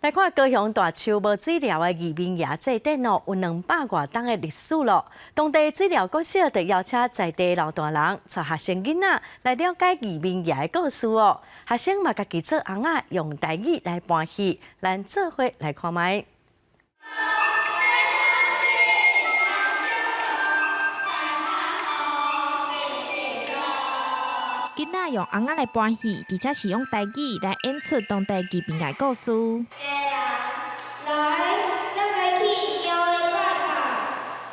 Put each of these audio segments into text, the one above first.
来看高雄大树无水疗的移民爷祭典哦，有200多年的历史咯。当地水疗国小就邀请在地老大人、带学生囡仔来了解移民爷的故事哦。学生嘛，家己做翁仔，用台语来搬戏，咱做伙来看卖。囡仔用翁仔来搬戏，而且是用台语来演出当地移民的故事。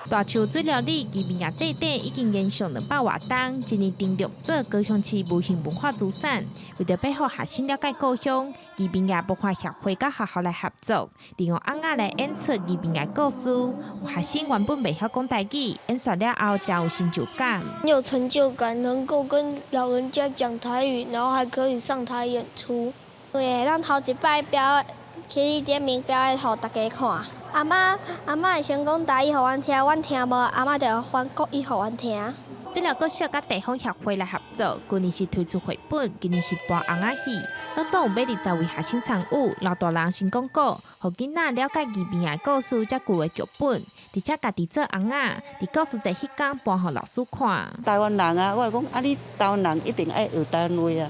大树水疗里移民也祭典已经延续200多年，今年登录做高雄市无形文化资产。为着要让学生了解故乡，移民也文化协会甲学校来合作，利用翁仔来演出移民的故事。有学生原本袂晓讲台语，演说了后真有成就感。有成就感，能够跟老人家讲台语，然后还可以上台演出。对，咱头一摆表去点名表演，互大家看。阿嬷会先讲台语，互阮听，阮听无，阿嬷就会翻国语，互阮听。这条国小甲地方协会来合作，去年是推出绘本，今年是搬翁仔戏，当中有20位学生参与，老大人先讲故，互囡仔了解移民的故事，才旧的剧本，而且家己做翁仔，伫故事节迄天搬互老师看。台湾人啊，我就讲啊，你台湾人一定爱学台湾话啊，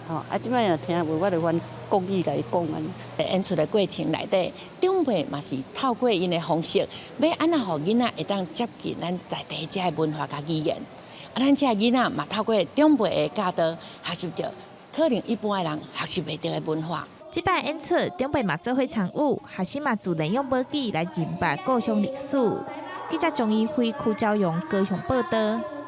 吼啊，即摆若听话，我就翻国语来讲安尼。演出的过程内底，长辈嘛是透过因的方式，要安怎互囡仔会当接近咱在地遮的文化甲语言。啊，咱遮囡仔嘛透过长辈的教导，学习到可能一般的人学习袂到的文化。这摆演出，长辈嘛做伙参与，学生嘛自然用母语来认识故乡历史。记者张一辉、邱昭勇高雄报道。